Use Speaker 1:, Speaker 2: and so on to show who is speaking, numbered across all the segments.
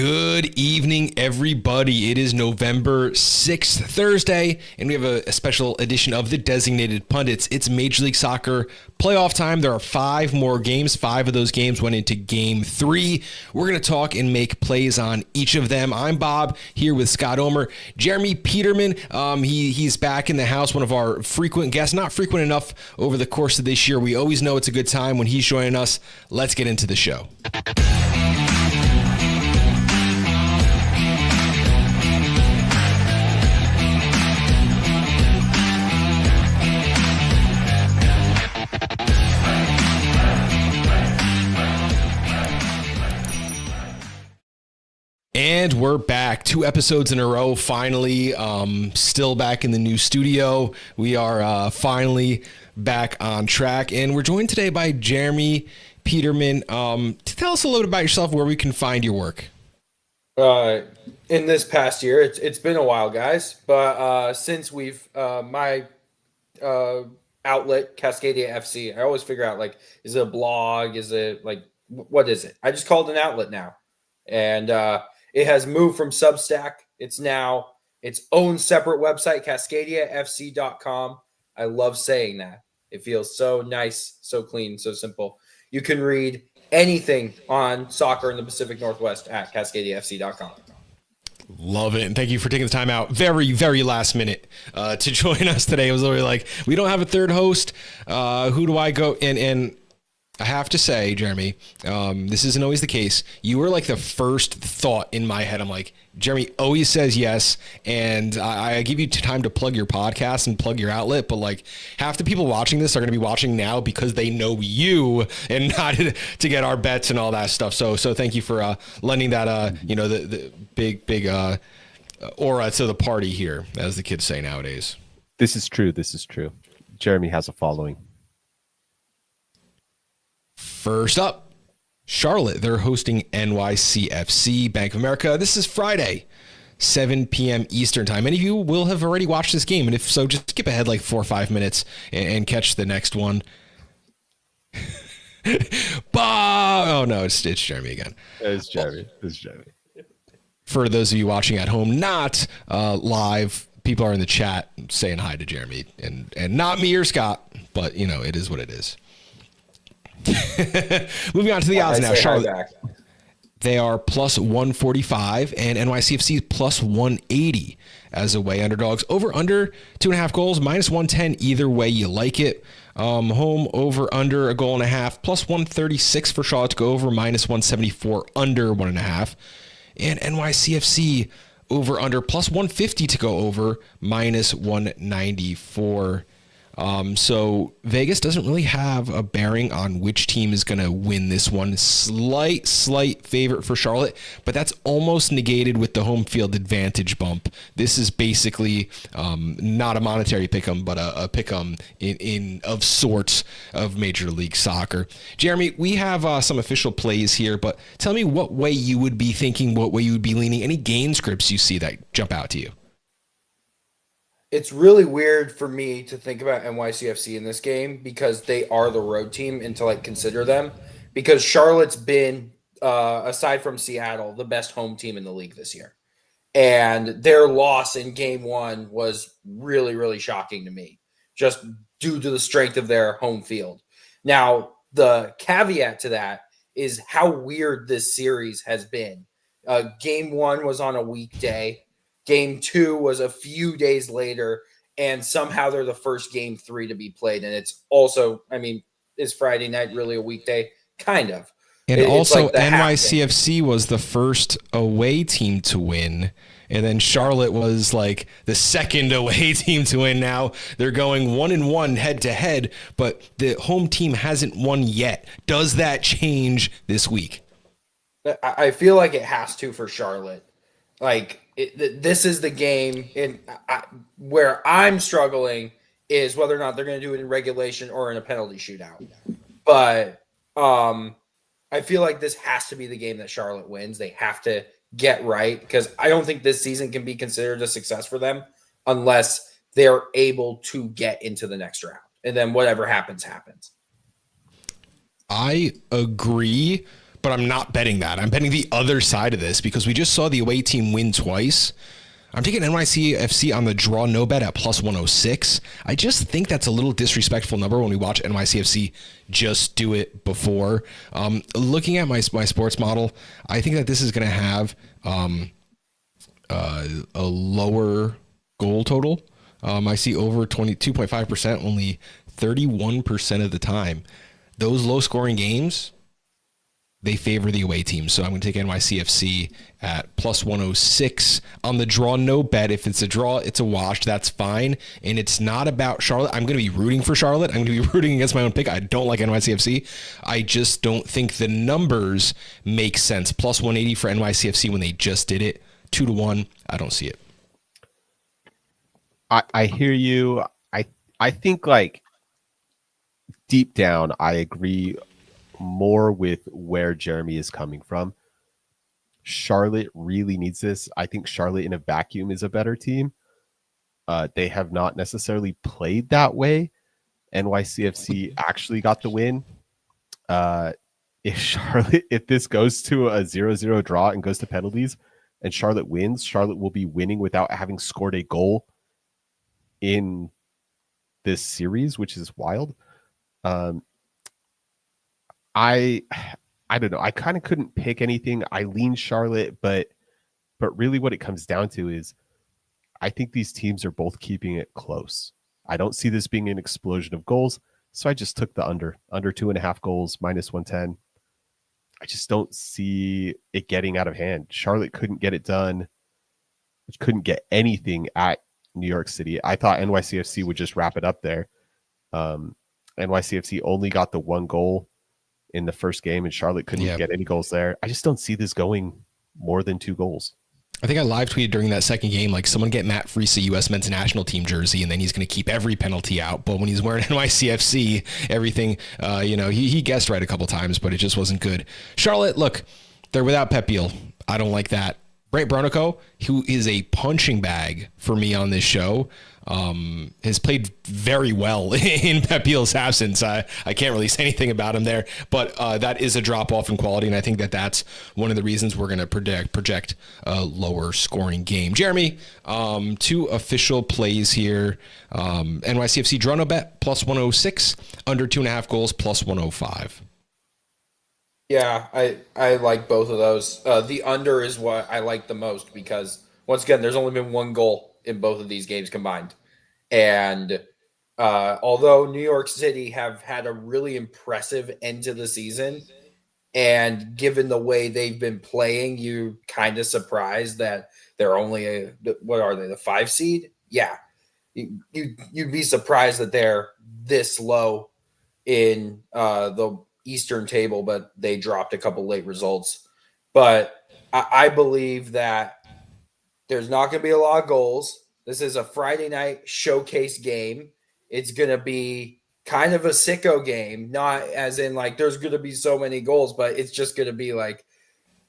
Speaker 1: Good evening, everybody. It is November 6th, Thursday, and we have a special edition of the Designated Pundits. It's Major League Soccer playoff time. There are 5 more games. 5 of those games went into Game 3. We're going to talk and make plays on each of them. I'm Bob, here with Scott Omer. Jeremy Peterman, he's back in the house, one of our frequent guests. Not frequent enough over the course of this year. We always know it's a good time when he's joining us. Let's get into the show. And we're back. 2 episodes in a row, finally. Still back in the new studio. We are finally back on track. And we're joined today by Jeremy Peterman. To tell us a little bit about yourself, where we can find your work.
Speaker 2: In this past year, it's been a while, guys. But since we've my outlet, Cascadia FC, I always figure out, like, is it a blog? Is it, like, what is it? I just call it an outlet now. And it has moved from Substack. It's now its own separate website, CascadiaFC.com. I love saying that. It feels so nice, so clean, so simple. You can read anything on soccer in the Pacific Northwest at CascadiaFC.com.
Speaker 1: Love it. And thank you for taking the time out very, very last minute to join us today. It was literally like, we don't have a third host. Who do I go? And I have to say, Jeremy, this isn't always the case. You were like the first thought in my head. I'm like, Jeremy always says yes, and I give you time to plug your podcast and plug your outlet, but like half the people watching this are going to be watching now because they know you and not to get our bets and all that stuff. So thank you for lending that the big aura to the party here, as the kids say nowadays.
Speaker 3: This is true. Jeremy has a following.
Speaker 1: First up, Charlotte. They're hosting NYCFC, Bank of America. This is Friday, 7 p.m. Eastern time. Many of you will have already watched this game, and if so, just skip ahead like 4 or 5 minutes and catch the next one. Oh, no, it's Jeremy again.
Speaker 3: It's Jeremy.
Speaker 1: For those of you watching at home, not live, people are in the chat saying hi to Jeremy, and not me or Scott, but, it is what it is. Moving on to the odds now. Charlotte, they are plus 145 and NYCFC plus 180 as away underdogs. Over under 2.5 goals, minus 110 either way you like it. Home over under 1.5 plus 136 for Charlotte to go over, minus 174 under 1.5. And NYCFC over under plus 150 to go over, minus 194. So Vegas doesn't really have a bearing on which team is going to win this one. Slight favorite for Charlotte, but that's almost negated with the home field advantage bump. This is basically not a monetary pick'em, but a pick'em in of sorts of Major League Soccer. Jeremy, we have some official plays here, but tell me what way you would be thinking, what way you would be leaning, any game scripts you see that jump out to you.
Speaker 2: It's really weird for me to think about NYCFC in this game because they are the road team and to like consider them, because Charlotte's been, aside from Seattle, the best home team in the league this year. And their loss in game 1 was really, really shocking to me, just due to the strength of their home field. Now, the caveat to that is how weird this series has been. Game 1 was on a weekday. Game 2 was a few days later, and somehow they're the first Game 3 to be played. And it's also, is Friday night really a weekday? Kind of.
Speaker 1: And also like NYCFC was the first away team to win, and then Charlotte was like the second away team to win. Now they're going 1-1 head-to-head, but the home team hasn't won yet. Does that change this week?
Speaker 2: I feel like it has to for Charlotte. Like, this is the game where I'm struggling is whether or not they're going to do it in regulation or in a penalty shootout. But I feel like this has to be the game that Charlotte wins. They have to get right, because I don't think this season can be considered a success for them unless they're able to get into the next round. And then whatever happens, happens.
Speaker 1: I agree, but I'm not betting that. I'm betting the other side of this because we just saw the away team win twice. I'm taking NYCFC on the draw no bet at plus 106. I just think that's a little disrespectful number when we watch NYCFC just do it before. Looking at my sports model, I think that this is going to have a lower goal total. I see over 22.5%, only 31% of the time. Those low scoring games, they favor the away team. So I'm going to take NYCFC at plus 106 on the draw no bet. If it's a draw, it's a wash. That's fine. And it's not about Charlotte. I'm going to be rooting for Charlotte. I'm going to be rooting against my own pick. I don't like NYCFC. I just don't think the numbers make sense. Plus 180 for NYCFC when they just did it. 2-1. I don't see it.
Speaker 3: I hear you. I think like deep down, I agree more with where Jeremy is coming from. Charlotte really needs this. I think Charlotte in a vacuum is a better team. They have not necessarily played that way. NYCFC actually got the win. If this goes to a 0-0 draw and goes to penalties and Charlotte wins, Charlotte will be winning without having scored a goal in this series, which is wild. I don't know. I kind of couldn't pick anything. I lean Charlotte, but really what it comes down to is I think these teams are both keeping it close. I don't see this being an explosion of goals, so I just took the under 2.5 goals, minus 110. I just don't see it getting out of hand. Charlotte couldn't get it done. Couldn't get anything at New York City. I thought NYCFC would just wrap it up there. NYCFC only got the one goal in the first game, and Charlotte couldn't get any goals there. I just don't see this going more than 2 goals.
Speaker 1: I think I live tweeted during that second game, like someone get Matt Freese a US men's national team jersey, and then he's going to keep every penalty out. But when he's wearing NYCFC, everything, he guessed right a couple times, but it just wasn't good. Charlotte, look, they're without Pep Biel. I don't like that. Brant Bronico, who is a punching bag for me on this show, has played very well in Pep Biel's absence. I can't really say anything about him there, but that is a drop-off in quality, and I think that that's one of the reasons we're going to project a lower scoring game. Jeremy, 2 official plays here. NYCFC draw no bet, plus 106, under 2.5 goals, plus 105.
Speaker 2: Yeah, I like both of those. The under is what I like the most because, once again, there's only been 1 goal in both of these games combined. And although New York City have had a really impressive end to the season, and given the way they've been playing, you're kind of surprised that they're only what are they, the 5 seed? Yeah. You'd be surprised that they're this low in the Eastern table, but they dropped a couple late results. But I believe that there's not going to be a lot of goals. This is a Friday night showcase game. It's going to be kind of a sicko game, not as in like there's going to be so many goals, but it's just going to be like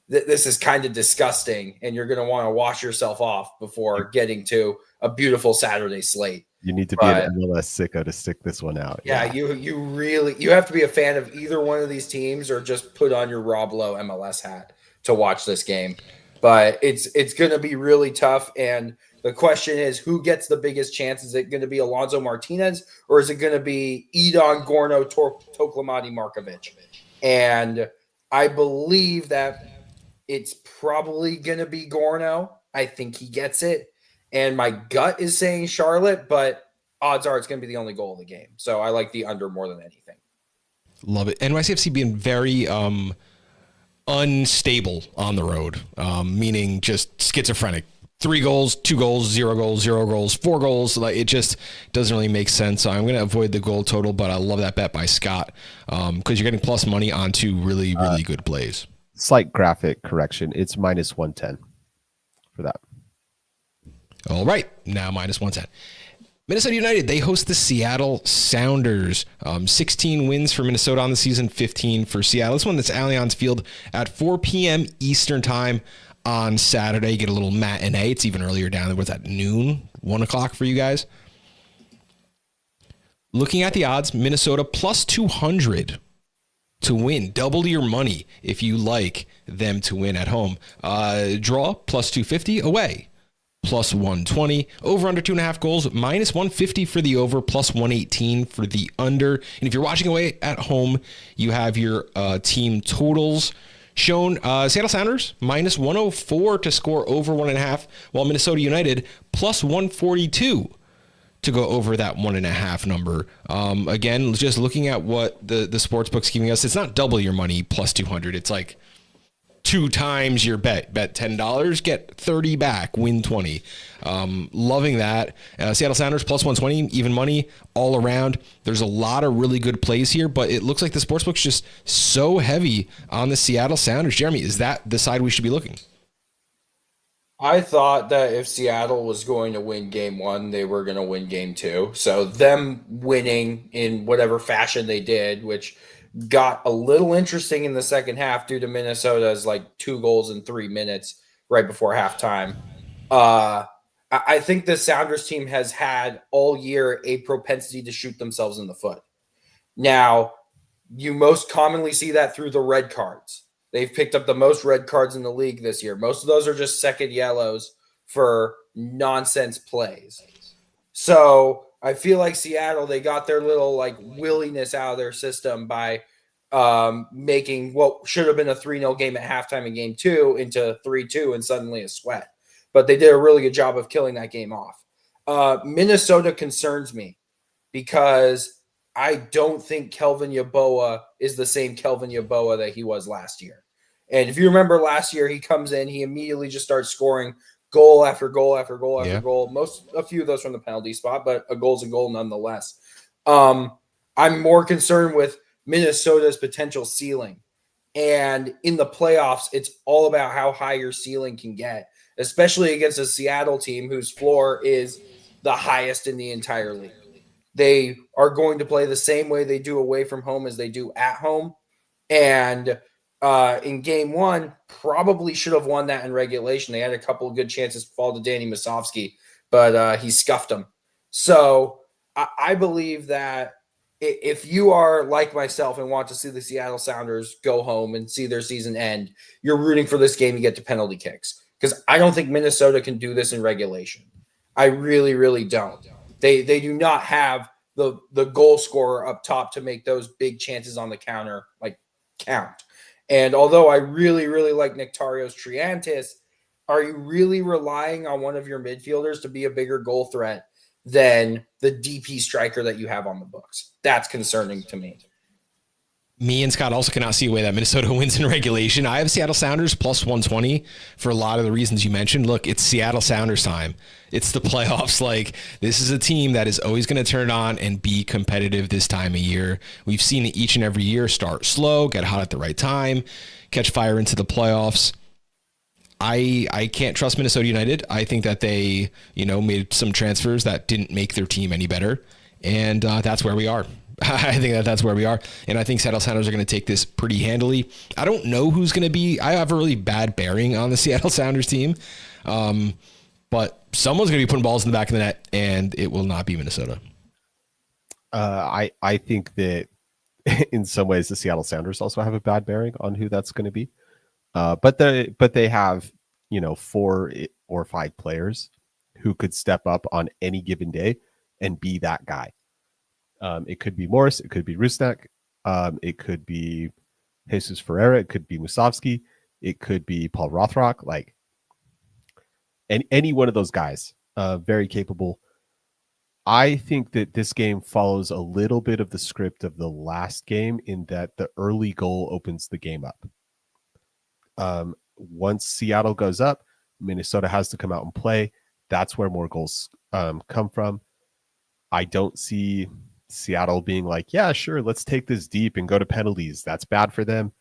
Speaker 2: this is kind of disgusting, and you're going to want to wash yourself off before getting to a beautiful Saturday slate.
Speaker 3: You need to be an MLS sicko to stick this one out.
Speaker 2: Yeah, you really have to be a fan of either one of these teams, or just put on your Rob Lowe MLS hat to watch this game. But it's going to be really tough, and the question is, who gets the biggest chance? Is it going to be Alonso Martinez, or is it going to be Edon, Gorno, Toklamati, Markovic? And I believe that it's probably going to be Gorno. I think he gets it. And my gut is saying Charlotte, but odds are it's going to be the only goal of the game. So I like the under more than anything.
Speaker 1: Love it. NYCFC being very unstable on the road, meaning just schizophrenic. 3 goals, 2 goals, 0 goals, 0 goals, 4 goals. Like, it just doesn't really make sense. So I'm going to avoid the goal total, but I love that bet by Scott because you're getting plus money on 2 really, really good plays.
Speaker 3: Slight graphic correction. It's minus 110 for that.
Speaker 1: All right, now minus 110. Minnesota United, they host the Seattle Sounders. 16 wins for Minnesota on the season, 15 for Seattle. This one that's Allianz Field at 4 p.m. Eastern time on Saturday. You get a little matinee. It's even earlier down there. What's that, noon? 1 o'clock for you guys? Looking at the odds, Minnesota plus 200 to win. Double your money if you like them to win at home. Draw plus 250, away plus 120, over under 2.5 goals, minus 150 for the over, plus 118 for the under. And if you're watching away at home, you have your team totals shown. Seattle Sounders minus 104 to score over 1.5, while Minnesota United plus 142 to go over that 1.5 number. Again, just looking at what the sports book's giving us, it's not double your money plus 200. It's like 2 times your bet. Bet $10, get 30 back, win 20. Loving that. Seattle Sounders plus 120, even money all around. There's a lot of really good plays here, but it looks like the sportsbook's just so heavy on the Seattle Sounders. Jeremy, is that the side we should be looking?
Speaker 2: I thought that if Seattle was going to win game 1, they were going to win game 2. So them winning in whatever fashion they did, which got a little interesting in the second half due to Minnesota's like 2 goals in 3 minutes right before halftime. I think the Sounders team has had all year a propensity to shoot themselves in the foot. Now, you most commonly see that through the red cards. They've picked up the most red cards in the league this year. Most of those are just second yellows for nonsense plays. So I feel like Seattle, they got their little like williness out of their system by making what should have been a 3-0 game at halftime in game 2 into 3-2 and suddenly a sweat. But they did a really good job of killing that game off. Minnesota concerns me because I don't think Kelvin Yeboah is the same Kelvin Yeboah that he was last year. And if you remember last year, he comes in, he immediately just starts scoring goal after goal after goal after goal. A few of those from the penalty spot, but a goal's a goal nonetheless. I'm more concerned with Minnesota's potential ceiling. And in the playoffs, it's all about how high your ceiling can get, especially against a Seattle team whose floor is the highest in the entire league. They are going to play the same way they do away from home as they do at home. And in game 1, probably should have won that in regulation. They had a couple of good chances to fall to Danny Musovski, but he scuffed them. So I believe that if you are like myself and want to see the Seattle Sounders go home and see their season end, you're rooting for this game to get to penalty kicks. Because I don't think Minnesota can do this in regulation. I really, really don't. They do not have the goal scorer up top to make those big chances on the counter like count. And although I really, really like Nectarios Triantis, are you really relying on one of your midfielders to be a bigger goal threat than the DP striker that you have on the books? That's concerning to me.
Speaker 1: Me and Scott also cannot see a way that Minnesota wins in regulation. I have Seattle Sounders plus 120 for a lot of the reasons you mentioned. Look, it's Seattle Sounders time. It's the playoffs. Like, this is a team that is always going to turn on and be competitive this time of year. We've seen it each and every year start slow, get hot at the right time, catch fire into the playoffs. I can't trust Minnesota United. I think that they, made some transfers that didn't make their team any better. And that's where we are. I think that's where we are. And I think Seattle Sounders are going to take this pretty handily. I don't know who's going to be. I have a really bad bearing on the Seattle Sounders team. But someone's going to be putting balls in the back of the net, and it will not be Minnesota.
Speaker 3: I think that in some ways the Seattle Sounders also have a bad bearing on who that's going to be. But they have, 4 or 5 players who could step up on any given day and be that guy. It could be Morris, it could be Rusnak, it could be Jesus Ferreira, it could be Musovski, it could be Paul Rothrock, like any one of those guys, very capable. I think that this game follows a little bit of the script of the last game in that the early goal opens the game up. Once Seattle goes up, Minnesota has to come out and play. That's where more goals come from. I don't see Seattle being like, yeah, sure, let's take this deep and go to penalties. That's bad for them.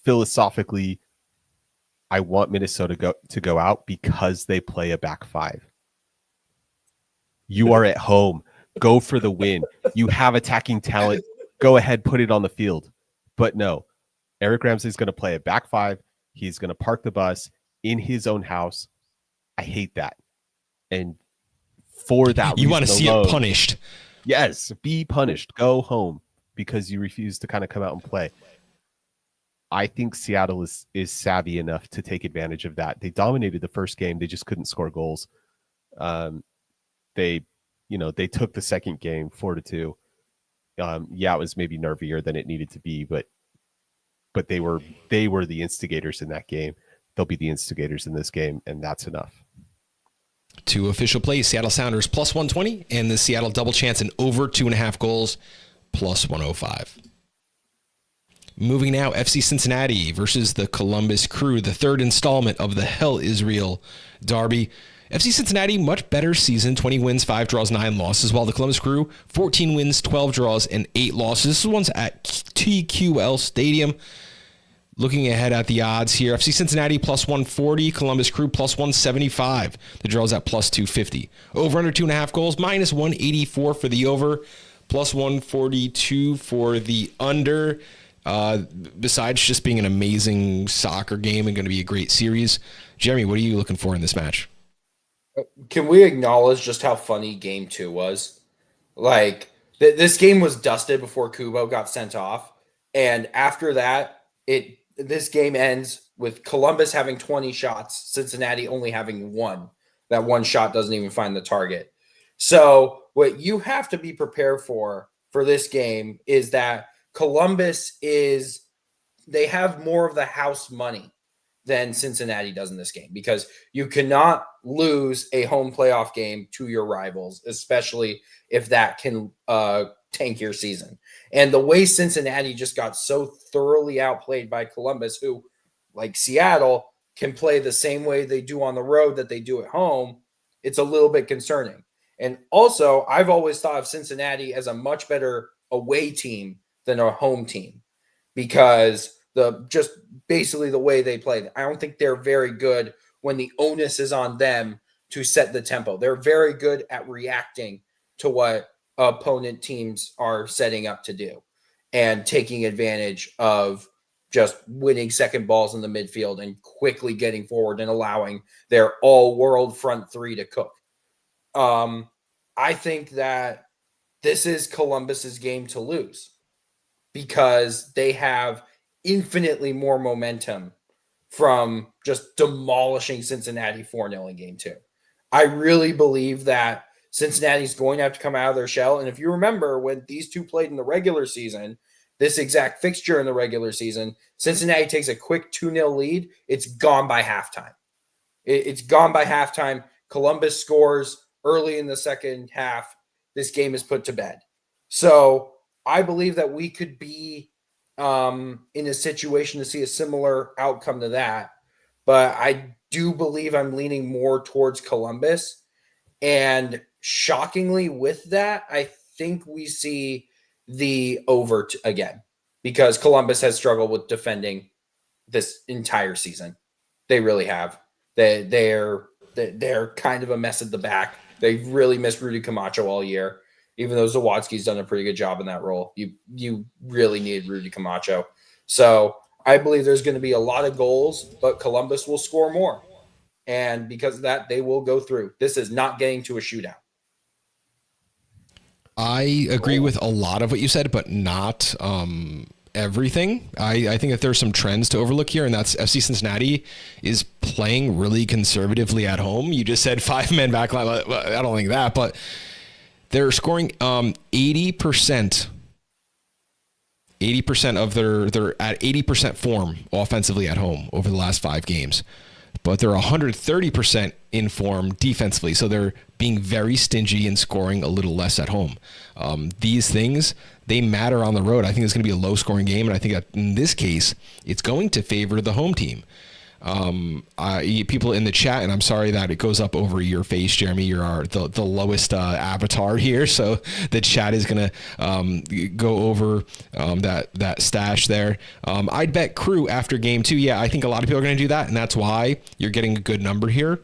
Speaker 3: Philosophically, I want Minnesota to go out because they play a back 5. You are at home. Go for the win. You have attacking talent. Go ahead, put it on the field. But no, Eric Ramsey's going to play a back 5. He's going to park the bus in his own house. I hate that. And for that
Speaker 1: you want to see
Speaker 3: alone,
Speaker 1: it punished.
Speaker 3: Yes, be punished. Go home because you refuse to kind of come out and play. I think Seattle is savvy enough to take advantage of that. They dominated the first game. They just couldn't score goals. They took the second game 4-2. It was maybe nervier than it needed to be, but they were the instigators in that game. They'll be the instigators in this game, and that's enough.
Speaker 1: Two official plays: Seattle Sounders plus 120 and the Seattle double chance and over 2.5 goals plus 105. Moving now, FC Cincinnati versus the Columbus Crew, the third installment of the Hell Israel derby. FC Cincinnati, much better season, 20 wins, 5 draws, 9 losses, while the Columbus Crew, 14 wins, 12 draws, and 8 losses. This one's at TQL Stadium. Looking ahead at the odds here, FC Cincinnati plus 140, Columbus Crew plus 175. The draw's at plus 250. Over under 2.5 goals, minus 184 for the over, plus 142 for the under. Besides just being an amazing soccer game and going to be a great series, Jeremy, what are you looking for in this match?
Speaker 2: Can we acknowledge just how funny game 2 was? Like, this game was dusted before Kubo got sent off. And after that, this game ends with Columbus having 20 shots, Cincinnati only having 1. That one shot doesn't even find the target. So what you have to be prepared for this game is that Columbus they have more of the house money than Cincinnati does in this game, because you cannot lose a home playoff game to your rivals, especially if that can tank your season. And the way Cincinnati just got so thoroughly outplayed by Columbus, who, like Seattle, can play the same way they do on the road that they do at home, it's a little bit concerning. And also, I've always thought of Cincinnati as a much better away team than a home team, because just basically the way they play. I don't think they're very good when the onus is on them to set the tempo. They're very good at reacting to what opponent teams are setting up to do and taking advantage of just winning second balls in the midfield and quickly getting forward and allowing their all-world front three to cook. I think that this is Columbus's game to lose, because they have infinitely more momentum from just demolishing Cincinnati 4-0 in game 2. I really believe that Cincinnati's going to have to come out of their shell. And if you remember, when these two played in the regular season, this exact fixture in the regular season, Cincinnati takes a quick 2-0 lead. It's gone by halftime. It's gone by halftime. Columbus scores early in the second half. This game is put to bed. So I believe that we could be in a situation to see a similar outcome to that. But I do believe I'm leaning more towards Columbus. And shockingly with that, I think we see the over again, because Columbus has struggled with defending this entire season. They really have. They're kind of a mess at the back. They've really missed Rudy Camacho all year. Even though Zawadzki's done a pretty good job in that role, you really need Rudy Camacho. So I believe there's going to be a lot of goals, but Columbus will score more. And because of that, they will go through. This is not getting to a shootout.
Speaker 1: I agree with a lot of what you said, but not everything. I think that there's some trends to overlook here, and that's FC Cincinnati is playing really conservatively at home. You just said 5-man backline. I don't think that, but they're scoring 80%. 80% of they're at 80% form offensively at home over the last 5 games, but they're 130% in form defensively. So they're being very stingy and scoring a little less at home. These things, they matter on the road. I think it's going to be a low scoring game. And I think that in this case, it's going to favor the home team. People in the chat, and I'm sorry that it goes up over your face, Jeremy. You're the lowest avatar here, so the chat is gonna go over that stash there. I'd bet Crew after game 2. Yeah, I think a lot of people are gonna do that, and that's why you're getting a good number here.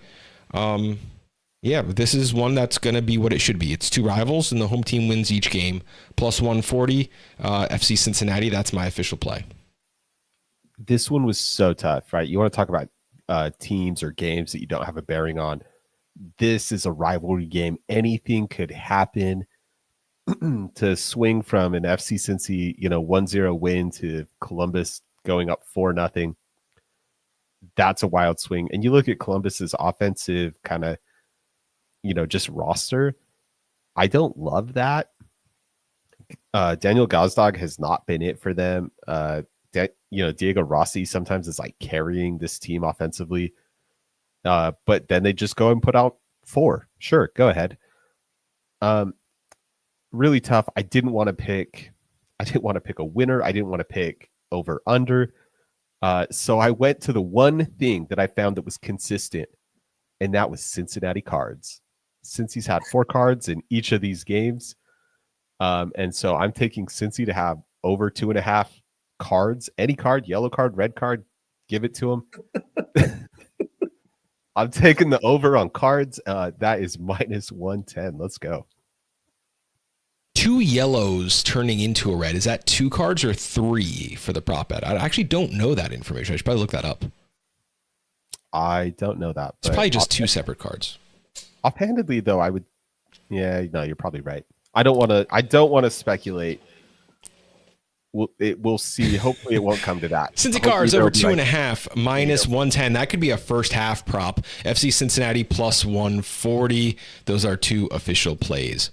Speaker 1: Yeah, this is one that's gonna be what it should be. It's 2 rivals, and the home team wins each game. Plus 140, FC Cincinnati. That's my official play.
Speaker 3: This one was so tough, right? You want to talk about teams or games that you don't have a bearing on. This is a rivalry game. Anything could happen. to swing from an FC Cincy, 1-0 win to Columbus going up 4-0. That's a wild swing. And you look at Columbus's offensive kind of, just roster. I don't love that. Daniel Gazdag has not been it for them. Diego Rossi sometimes is like carrying this team offensively. But then they just go and put out 4. Sure, go ahead. Really tough. I didn't want to pick a winner. I didn't want to pick over under. So I went to the one thing that I found that was consistent, and that was Cincinnati cards. Since he's had 4 cards in each of these games. And so I'm taking Cincy to have over 2.5 cards. Any card, yellow card, red card, give it to him. I'm taking the over on cards. That is -110. Let's go.
Speaker 1: 2 yellows turning into a red. Is that 2 cards or 3 for the prop bet? I actually don't know that information. I should probably look that up.
Speaker 3: I don't know that.
Speaker 1: It's probably just 2 separate cards.
Speaker 3: Offhandedly, though, I would. Yeah, no, you're probably right. I don't want to speculate. We'll see. Hopefully, it won't come to that.
Speaker 1: Cincy cards over 2.5 -110. That could be a first half prop. FC Cincinnati +140. Those are 2 official plays.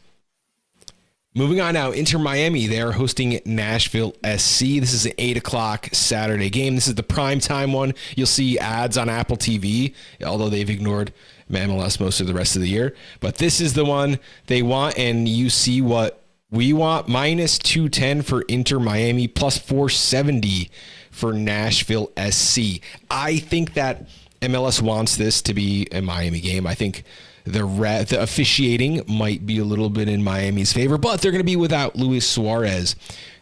Speaker 1: Moving on now, Inter Miami. They are hosting Nashville SC. This is an 8 o'clock Saturday game. This is the prime time one. You'll see ads on Apple TV, although they've ignored MLS most of the rest of the year. But this is the one they want, and you see what we want. -210 for Inter Miami, +470 for Nashville SC. I think that MLS wants this to be a Miami game. I think the officiating might be a little bit in Miami's favor, but they're going to be without Luis Suarez,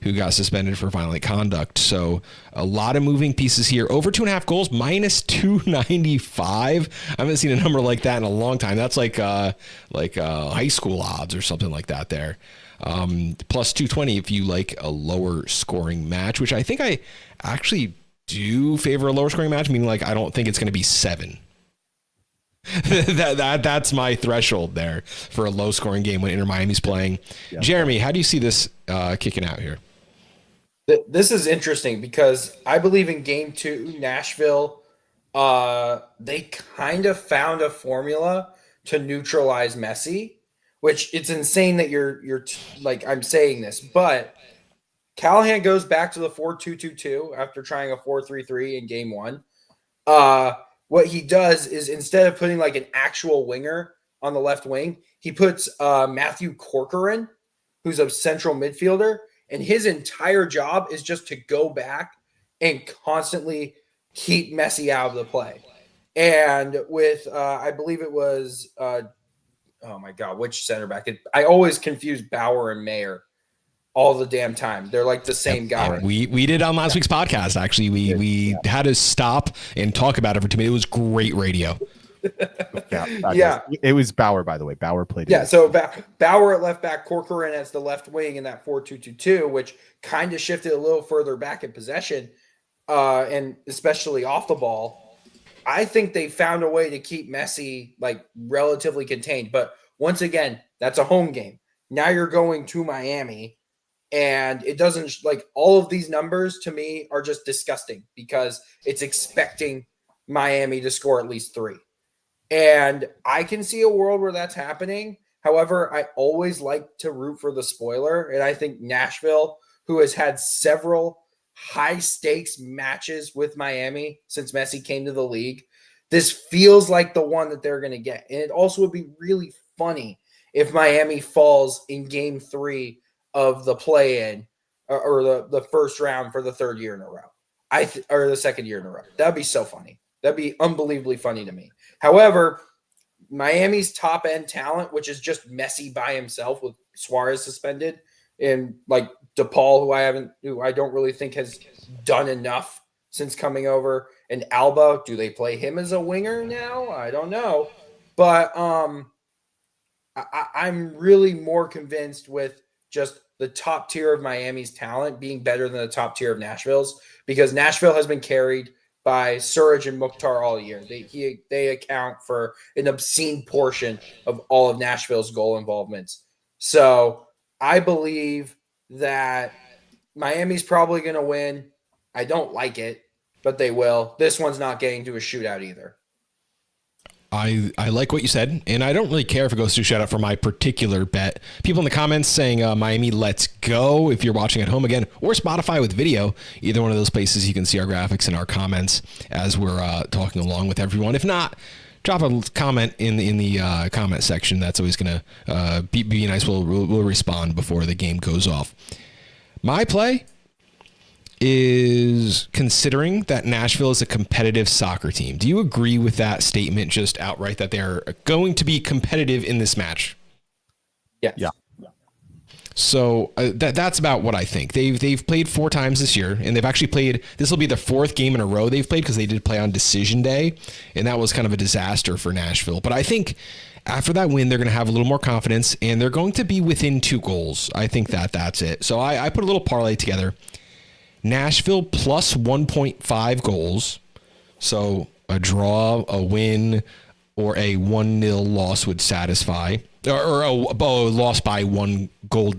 Speaker 1: who got suspended for violent conduct. So a lot of moving pieces here. Over 2.5 goals, -295. I haven't seen a number like that in a long time. That's like high school odds or something like that there. +220 if you like a lower scoring match, which I think I actually do favor a lower scoring match, meaning like I don't think it's going to be 7. That's my threshold there for a low scoring game when Inter Miami's playing. Yeah. Jeremy, how do you see this kicking out here?
Speaker 2: This is interesting because I believe in game 2, Nashville, they kind of found a formula to neutralize Messi, which it's insane that you're like, I'm saying this, but Callahan goes back to the 4-2-2-2 after trying a 4-3-3 in game 1. What he does is instead of putting like an actual winger on the left wing, he puts Matthew Corcoran, who's a central midfielder, and his entire job is just to go back and constantly keep Messi out of the play. And with, I believe it was, oh my God, which center back? I always confuse Bauer and Mayer all the damn time. They're like the same guy.
Speaker 1: We did on last week's podcast. Actually, we had to stop and talk about it for 2 minutes. It was great radio.
Speaker 2: Yeah.
Speaker 3: It was Bauer, by the way. Bauer played.
Speaker 2: Yeah. So Bauer at left back, Corcoran as the left wing in that 4-2-2-2, which kind of shifted a little further back in possession, and especially off the ball. I think they found a way to keep Messi like relatively contained. But once again, that's a home game. Now you're going to Miami. And it doesn't, like, all of these numbers to me are just disgusting because it's expecting Miami to score at least 3. And I can see a world where that's happening. However, I always like to root for the spoiler. And I think Nashville, who has had several high stakes matches with Miami since Messi came to the league, this feels like the one that they're going to get. And it also would be really funny if Miami falls in game 3 of the play-in or the first round for the 3rd year in a row, or the 2nd year in a row. That'd be so funny. That'd be unbelievably funny to me. However, Miami's top-end talent, which is just Messi by himself with Suarez suspended, and like DePaul, who I don't really think has done enough since coming over, and Alba, do they play him as a winger now? I don't know. But I'm really more convinced with just the top tier of Miami's talent being better than the top tier of Nashville's, because Nashville has been carried by Suraj and Mukhtar all year. They account for an obscene portion of all of Nashville's goal involvements. So I believe that Miami's probably going to win. I don't like it, but they will. This one's not getting to a shootout either.
Speaker 1: I like what you said, and I don't really care if it goes to shootout for my particular bet. People in the comments saying Miami, let's go. If you're watching at home again, or Spotify with video, either one of those places, you can see our graphics and our comments as we're talking along with everyone. If not, drop a comment in the comment section. That's always going to be nice. We'll respond before the game goes off. My play is considering that Nashville is a competitive soccer team. Do you agree with that statement just outright, that they're going to be competitive in this match?
Speaker 2: Yes.
Speaker 3: Yeah.
Speaker 1: So that's about what I think. They've played 4 times this year, and they've actually played. This will be the 4th game in a row they've played, because they did play on decision day, and that was kind of a disaster for Nashville. But I think after that win, they're going to have a little more confidence, and they're going to be within 2 goals. I think that's it. So I put a little parlay together. Nashville plus 1.5 goals. So a draw, a win, or a 1-0 loss would satisfy, or a loss by 1 goal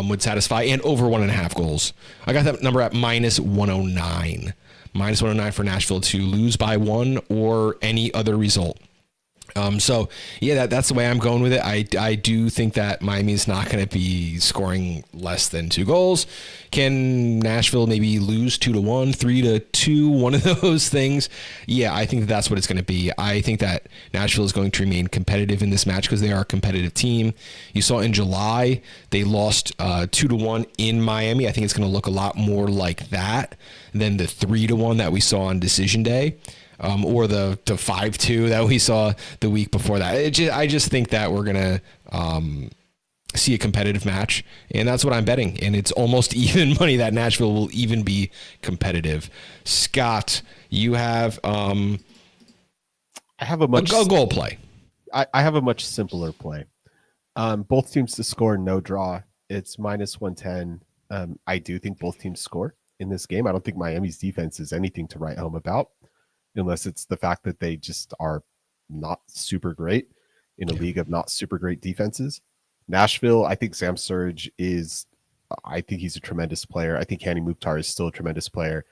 Speaker 1: would satisfy, and over 1.5 goals. I got that number at minus 109. Minus 109 for Nashville to lose by 1 or any other result. So yeah, that's the way I'm going with it. I do think that Miami's not going to be scoring less than 2 goals. Can Nashville maybe lose 2-1, 3-2, one of those things? Yeah, I think that's what it's going to be. I think that Nashville is going to remain competitive in this match because they are a competitive team. You saw in July, they lost 2-1 in Miami. I think it's going to look a lot more like that than the 3-1 that we saw on decision day. Or the 5-2 that we saw the week before that. I just think that we're going to see a competitive match, and that's what I'm betting. And it's almost even money that Nashville will even be competitive. Scott, you have I
Speaker 3: have a
Speaker 1: goal play.
Speaker 3: I have a much simpler play. Both teams to score, no draw. It's minus 110. I do think both teams score in this game. I don't think Miami's defense is anything to write home about, unless it's the fact that they just are not super great in a league of not super great defenses. Nashville, I think Sam Surge I think he's a tremendous player. I think Hani Mukhtar is still a tremendous player.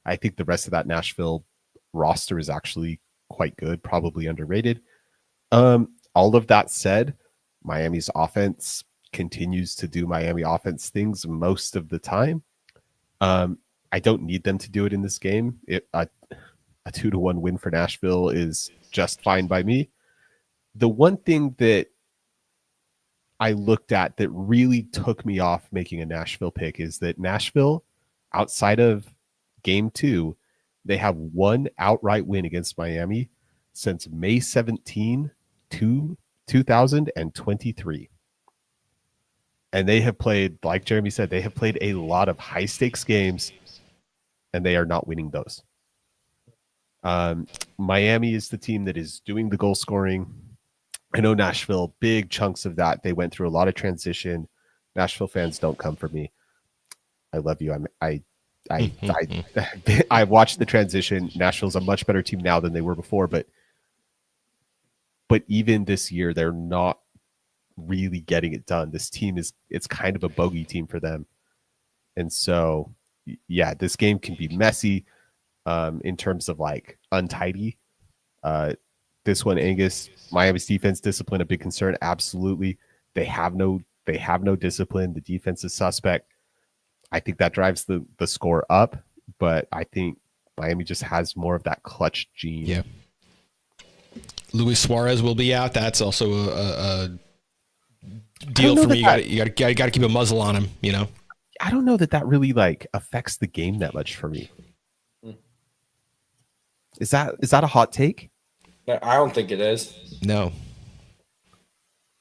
Speaker 3: I think the rest of that Nashville roster is actually quite good, probably underrated. All of that said, Miami's offense continues to do Miami offense things most of the time. I don't need them to do it in this game. A 2-1 win for Nashville is just fine by me. The one thing that I looked at that really took me off making a Nashville pick is that Nashville, outside of game 2, they have 1 outright win against Miami since May 17, 2023. And they have played, like Jeremy said, they have played a lot of high stakes games, and they are not winning those. Miami is the team that is doing the goal scoring. I know Nashville, big chunks of that. They went through a lot of transition. Nashville fans, don't come for me. I love you. I watched the transition. Nashville's a much better team now than they were before, but even this year, they're not really getting it done. This team it's kind of a bogey team for them. And so, yeah, this game can be messy. In terms of like untidy. This one, Angus, Miami's defense discipline, a big concern. Absolutely. They have no discipline. The defense is suspect. I think that drives the score up, but I think Miami just has more of that clutch gene.
Speaker 1: Yeah. Luis Suarez will be out. That's also a deal for me. You got to keep a muzzle on him, you know.
Speaker 3: I don't know that really like affects the game that much for me. Is that a hot take?
Speaker 2: I don't think it is.
Speaker 1: No.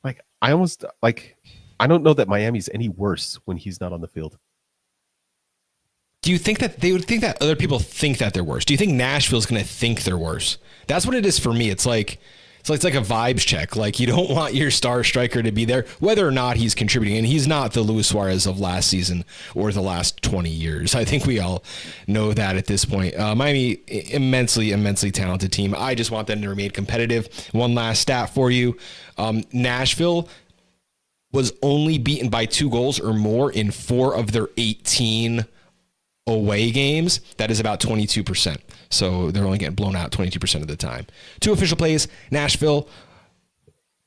Speaker 3: Like I don't know that Miami's any worse when he's not on the field.
Speaker 1: Do you think that they would think that other people think that they're worse? Do you think Nashville's going to think they're worse? That's what it is for me. It's like a vibes check. Like you don't want your star striker to be there, whether or not he's contributing. And he's not the Luis Suarez of last season or the last 20 years. I think we all know that at this point. Miami, immensely talented team. I just want them to remain competitive. One last stat for you. Nashville, was only beaten by 2 goals or more in 4 of their 18 away games. That is about 22%. So they're only getting blown out 22% of the time. 2 official plays, Nashville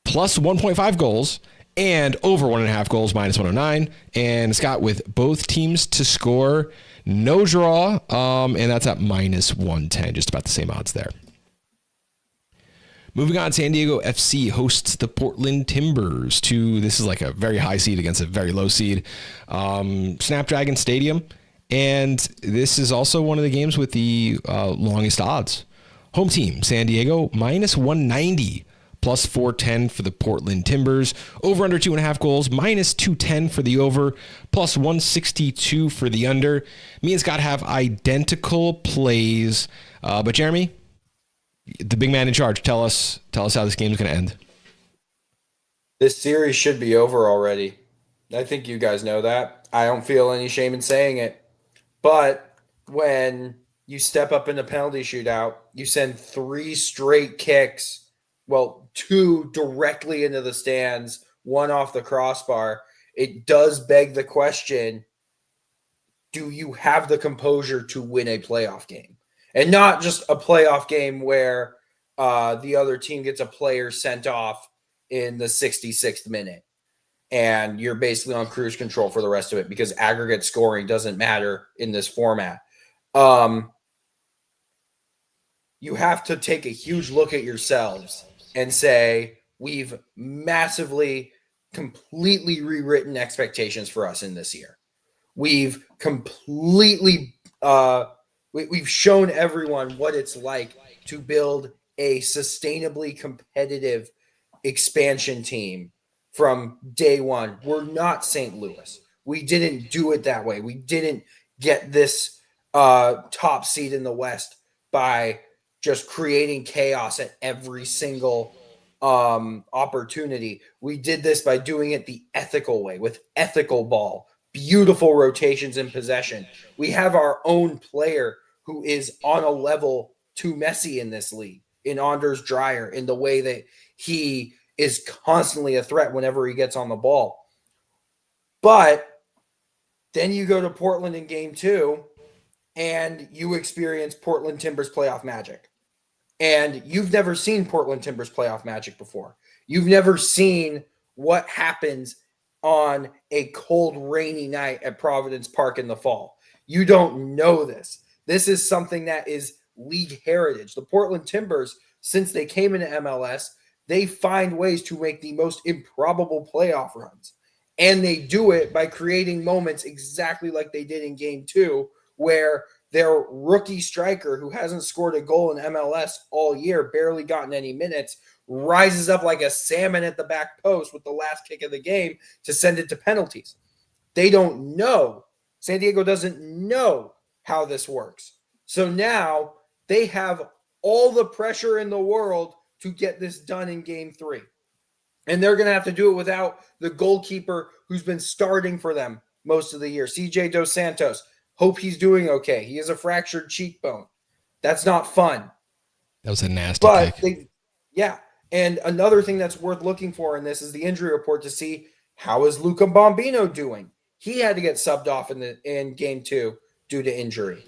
Speaker 1: plus 1.5 goals and over 1.5 goals, minus 109. And Scott, with both teams to score, no draw, and that's at minus 110, just about the same odds there. Moving on, San Diego FC hosts the Portland Timbers this is like a very high seed against a very low seed, Snapdragon Stadium. And this is also one of the games with the longest odds. Home team, San Diego, minus 190, plus 410 for the Portland Timbers. Over under 2.5 goals, minus 210 for the over, plus 162 for the under. Me and Scott have identical plays. But Jeremy, the big man in charge, tell us how this game is going to end.
Speaker 2: This series should be over already. I think you guys know that. I don't feel any shame in saying it. But when you step up in the penalty shootout, you send 3 straight kicks, 2 directly into the stands, 1 off the crossbar. It does beg the question, do you have the composure to win a playoff game? And not just a playoff game where the other team gets a player sent off in the 66th minute and you're basically on cruise control for the rest of it because aggregate scoring doesn't matter in this format. You have to take a huge look at yourselves and say, we've massively, completely rewritten expectations for us in this year. We've completely, we've shown everyone what it's like to build a sustainably competitive expansion team from day one. We're not St. Louis. We didn't do it that way. We didn't get this top seed in the West by just creating chaos at every single opportunity. We did this by doing it the ethical way, with ethical ball, beautiful rotations in possession. We have our own player who is on a level to Messi in this league, in Anders Dreyer, in the way that he is constantly a threat whenever he gets on the ball. But then you go to Portland in game 2 and you experience Portland Timbers playoff magic. And you've never seen Portland Timbers playoff magic before. You've never seen what happens on a cold, rainy night at Providence Park in the fall. You don't know this. This is something that is league heritage. The Portland Timbers, since they came into MLS, they find ways to make the most improbable playoff runs. And they do it by creating moments exactly like they did in game 2, where their rookie striker, who hasn't scored a goal in MLS all year, barely gotten any minutes, rises up like a salmon at the back post with the last kick of the game to send it to penalties. They don't know. San Diego doesn't know how this works. So now they have all the pressure in the world to get this done in game 3. And they're going to have to do it without the goalkeeper who's been starting for them most of the year, CJ Dos Santos. Hope he's doing okay. He has a fractured cheekbone. That's not fun.
Speaker 1: That was a nasty pick.
Speaker 2: Yeah. And another thing that's worth looking for in this is the injury report to see how is Luca Bombino doing. He had to get subbed off in game 2 due to injury.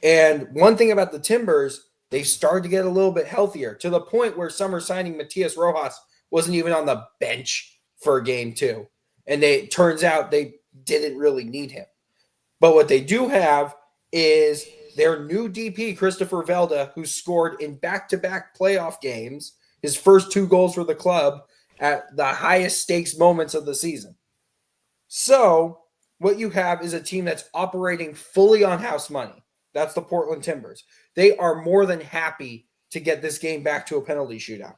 Speaker 2: And one thing about the Timbers, they started to get a little bit healthier to the point where summer signing Matias Rojas wasn't even on the bench for game 2. And it turns out they didn't really need him. But what they do have is their new DP, Christopher Velda, who scored in back-to-back playoff games, his first 2 goals for the club at the highest stakes moments of the season. So what you have is a team that's operating fully on house money. That's the Portland Timbers. They are more than happy to get this game back to a penalty shootout.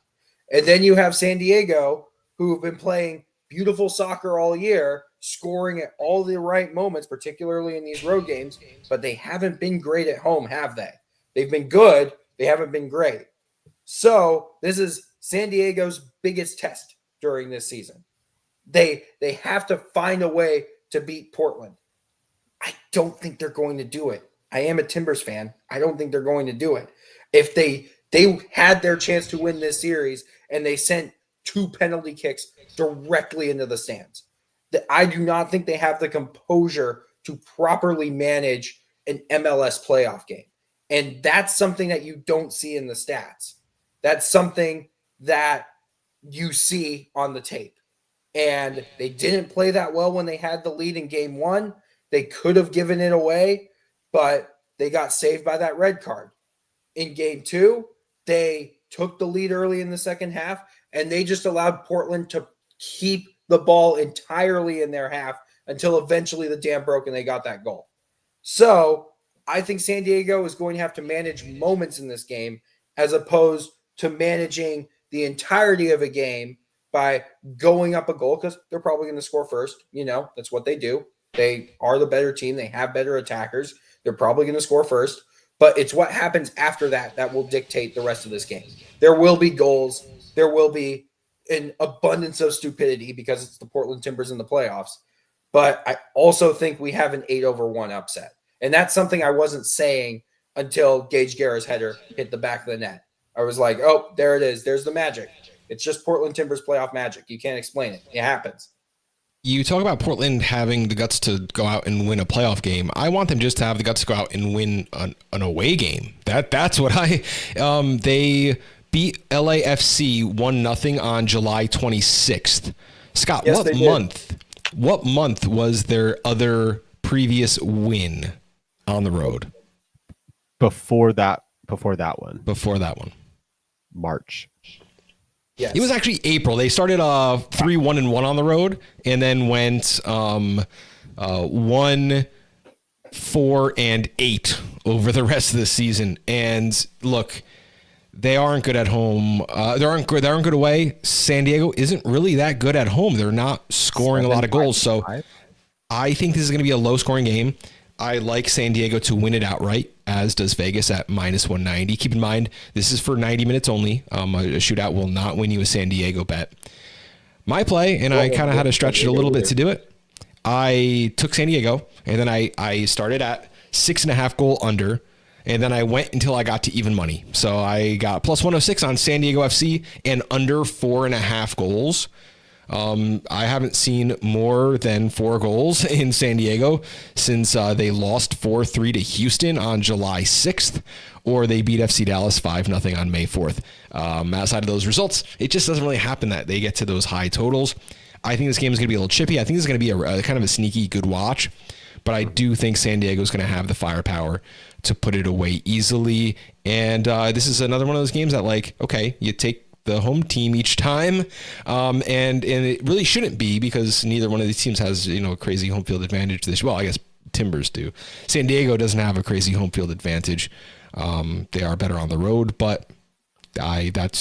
Speaker 2: And then you have San Diego, who have been playing beautiful soccer all year, scoring at all the right moments, particularly in these road games, but they haven't been great at home, have they? They've been good. They haven't been great. So this is San Diego's biggest test during this season. They have to find a way to beat Portland. I don't think they're going to do it. I am a Timbers fan. I don't think they're going to do it. If they had their chance to win this series and they sent 2 penalty kicks directly into the stands. I do not think they have the composure to properly manage an MLS playoff game. And that's something that you don't see in the stats. That's something that you see on the tape. And they didn't play that well when they had the lead in game 1. They could have given it away, but they got saved by that red card. In game 2, they took the lead early in the second half, and they just allowed Portland to keep the ball entirely in their half until eventually the dam broke and they got that goal. So I think San Diego is going to have to manage moments in this game as opposed to managing the entirety of a game by going up a goal, because they're probably going to score first. You know, that's what they do. They are the better team. They have better attackers. They're probably going to score first. But it's what happens after that that will dictate the rest of this game. There will be goals. There will be an abundance of stupidity because it's the Portland Timbers in the playoffs. But I also think we have an 8-1 upset. And that's something I wasn't saying until Gage Guerra's header hit the back of the net. I was like, oh, there it is. There's the magic. It's just Portland Timbers playoff magic. You can't explain it. It happens.
Speaker 1: You talk about Portland having the guts to go out and win a playoff game. I want them just to have the guts to go out and win an away game. That's what they beat LAFC 1-0 on July 26th. Scott,
Speaker 2: yes,
Speaker 1: what month was their other previous win on the road?
Speaker 3: Before that one. March.
Speaker 1: Yes. It was actually April. They started 3-1-1 on the road, and then went 1-4-8 over the rest of the season. And look, they aren't good at home. They aren't good away. San Diego isn't really that good at home. They're not scoring a lot of goals. So I think this is going to be a low scoring game. I like San Diego to win it outright, as does Vegas at -190. Keep in mind, this is for 90 minutes only. A shootout will not win you a San Diego bet. My play, and I kind of had to stretch it a little bit to do it. I took San Diego, and then I started at 6.5 goal under, and then I went until I got to even money. So I got +106 on San Diego FC and under 4.5 goals. I haven't seen more than 4 goals in San Diego since they lost 4-3 to Houston on July 6th, or they beat FC Dallas 5-0 on May 4th. Outside of those results, it just doesn't really happen that they get to those high totals. I think this game is going to be a little chippy. I think this is going to be a kind of a sneaky good watch, but I do think San Diego is going to have the firepower to put it away easily. And this is another one of those games that, like, okay, you take the home team each time, and it really shouldn't be, because neither one of these teams has a crazy home field advantage this. Well, I guess Timbers do. San Diego doesn't have a crazy home field advantage. They are better on the road, but I took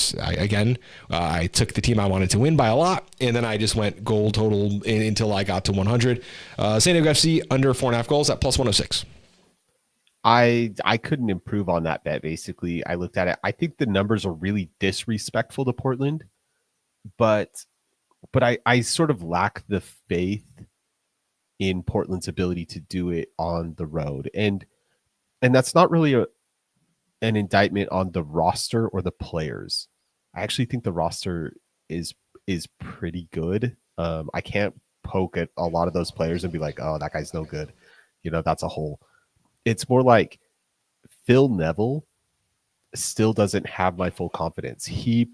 Speaker 1: the team I wanted to win by a lot, and then I just went goal total until I got to 100. San Diego FC under 4.5 goals at +106.
Speaker 3: I couldn't improve on that bet. Basically, I looked at it. I think the numbers are really disrespectful to Portland, but I sort of lack the faith in Portland's ability to do it on the road. And that's not really an indictment on the roster or the players. I actually think the roster is pretty good. I can't poke at a lot of those players and be like, oh, that guy's no good. That's a hole. It's more like Phil Neville still doesn't have my full confidence. He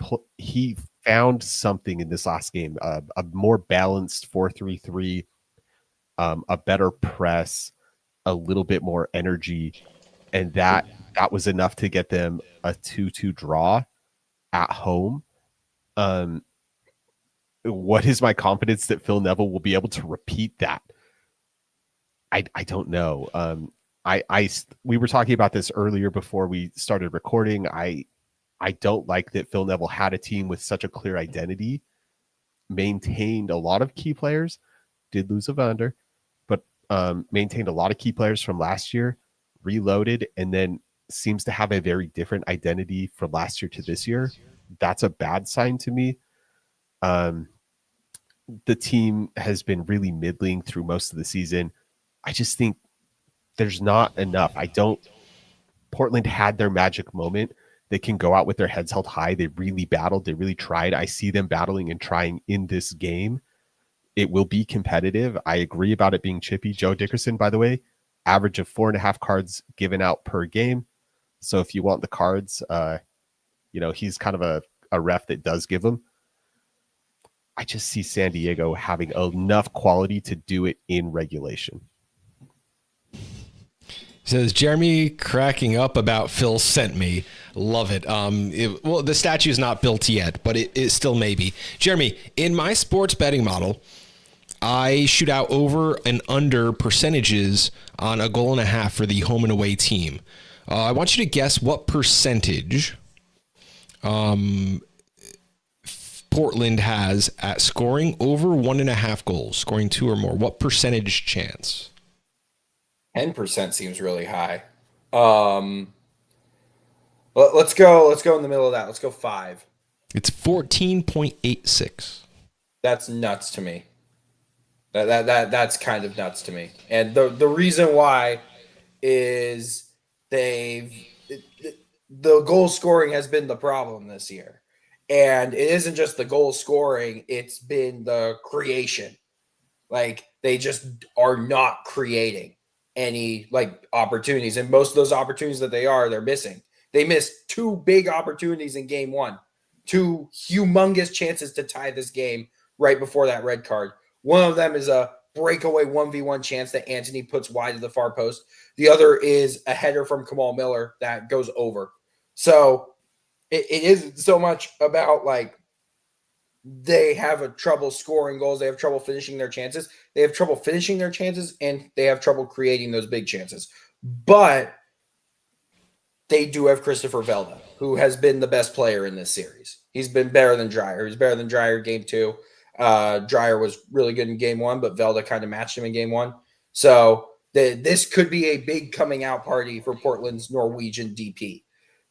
Speaker 3: found something in this last game, a more balanced 4-3-3, a better press, a little bit more energy, and that was enough to get them a 2-2 draw at home. What is my confidence that Phil Neville will be able to repeat that? I don't know. We were talking about this earlier before we started recording. I don't like that Phil Neville had a team with such a clear identity, maintained a lot of key players, did lose a Vander, but maintained a lot of key players from last year, reloaded, and then seems to have a very different identity from last year to this year. That's a bad sign to me. The team has been really middling through most of the season. I just think there's not enough. Portland had their magic moment They can go out with their heads held high. They really battled. They really tried. I see them battling and trying in this game. It will be competitive. I agree about it being chippy. Joe Dickerson, by the way, average of 4.5 cards given out per game. So if you want the cards, he's kind of a ref that does give them. I just see San Diego having enough quality to do it in regulation.
Speaker 1: Says Jeremy cracking up about Phil sent me. Love it. The statue's not built yet, but it still may be. Jeremy, in my sports betting model, I shoot out over and under percentages on a goal and a half for the home and away team. I want you to guess what percentage Portland has at scoring over 1.5 goals, scoring 2 or more. What percentage chance?
Speaker 2: 10% seems really high. Let's go in the middle of that. Let's go 5.
Speaker 1: It's 14.86.
Speaker 2: That's nuts to me. That's kind of nuts to me. And the reason why is the goal scoring has been the problem this year. And it isn't just the goal scoring, it's been the creation. Like, they just are not creating any opportunities, and most of those opportunities that they're missing. They missed 2 big opportunities in game 1, 2 humongous chances to tie this game right before that red card. One of them is a breakaway 1v1 chance that Anthony puts wide to the far post. The other is a header from Kamal Miller that goes over. So it isn't so much about they have a trouble scoring goals. They have trouble finishing their chances. They have trouble finishing their chances, and they have trouble creating those big chances. But they do have Christopher Velda, who has been the best player in this series. He's been better than Dreyer. He's better than Dreyer game 2. Dreyer was really good in game 1, but Velda kind of matched him in game 1. So this could be a big coming out party for Portland's Norwegian DP.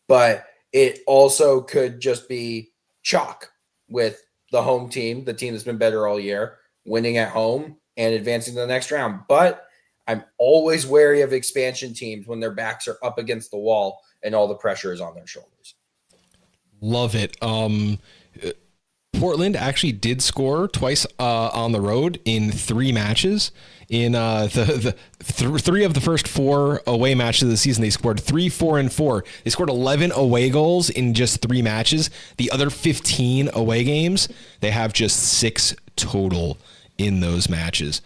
Speaker 2: But it also could just be chalk with the home team, the team that's been better all year, winning at home and advancing to the next round. But I'm always wary of expansion teams when their backs are up against the wall and all the pressure is on their shoulders.
Speaker 1: Love it. Portland actually did score twice on the road in 3 matches. In the 3 of the first 4 away matches of the season, they scored 3, 4, and 4. They scored 11 away goals in just 3 matches. The other 15 away games, they have just 6 total in those matches.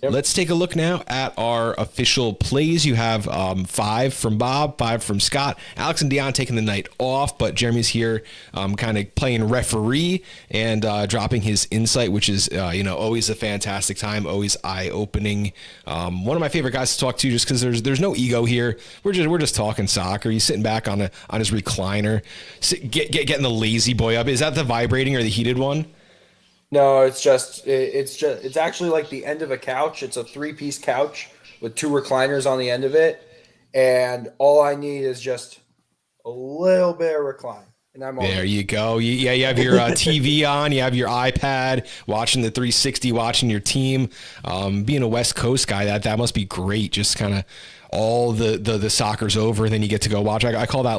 Speaker 1: Yep. Let's take a look now at our official plays. You have 5 from Bob, 5 from Scott. Alex and Deon taking the night off, but Jeremy's here kind of playing referee and dropping his insight, which is always a fantastic time, always eye-opening. One of my favorite guys to talk to, just because there's no ego here. We're just talking soccer. He's sitting back on his recliner, getting the lazy boy up. Is that the vibrating or the heated one?
Speaker 2: No, it's actually like the end of a couch. It's a 3-piece couch with 2 recliners on the end of it. And all I need is just a little bit of recline. And I'm
Speaker 1: there you go. You have your TV on, you have your iPad, watching the 360, watching your team. Being a West Coast guy, that must be great. Just kind of all the soccer's over, and then you get to go watch. I call that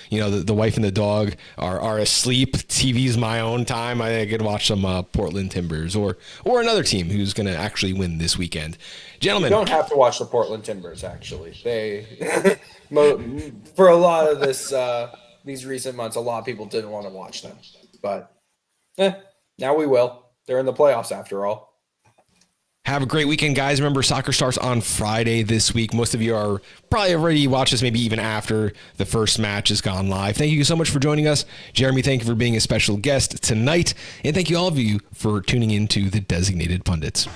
Speaker 1: the wife and the dog are asleep. TV's my own time. I get to watch some Portland Timbers or another team who's going to actually win this weekend. Gentlemen,
Speaker 2: you don't have to watch the Portland Timbers. Actually, they for a lot of these recent months, a lot of people didn't want to watch them, but now we will. They're in the playoffs after all.
Speaker 1: Have a great weekend, guys. Remember, soccer starts on Friday this week. Most of you are probably already watched this, maybe even after the first match has gone live. Thank you so much for joining us. Jeremy, thank you for being a special guest tonight. And thank you all of you for tuning into the Designated Pundits.